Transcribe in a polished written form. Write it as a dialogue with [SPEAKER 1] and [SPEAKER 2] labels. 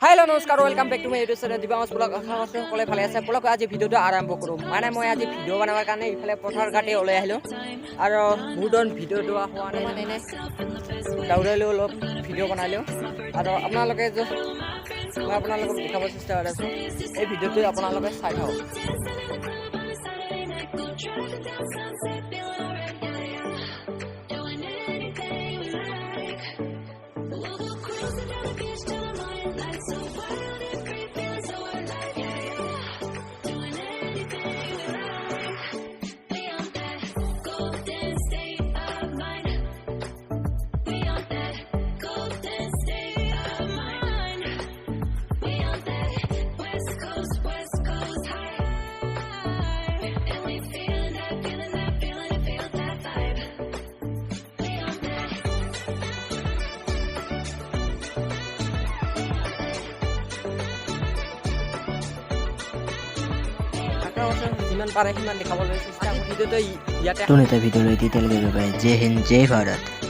[SPEAKER 1] Hello, namaskar, welcome back to my YouTube channel Dipangkor Blog. সকলে ভালে আছে blog আজি ভিডিওটো আৰম্ভ কৰোঁ মানে মই আজি ভিডিও বনাবৰ কাৰণে ইফালে পথাৰ কাটে ওলাই আহিলো আৰু মুডন ভিডিওটো হোৱা নাই মানে দাউৰাইলো অলপ ভিডিও বনাইলো আৰু আপোনালোকে মই আপোনালোকক দেখাব চেষ্টা কৰি আছো এই ভিডিওটো আপোনালোকে চাই থাকক जिमान पारे सिमान दिखाবলৈ চেষ্টা ভিডিওটো ইয়াতে
[SPEAKER 2] তুনিতে ভিডিও লৈ দিতেলগে বাই জয় হিন্দ জয় ভাৰত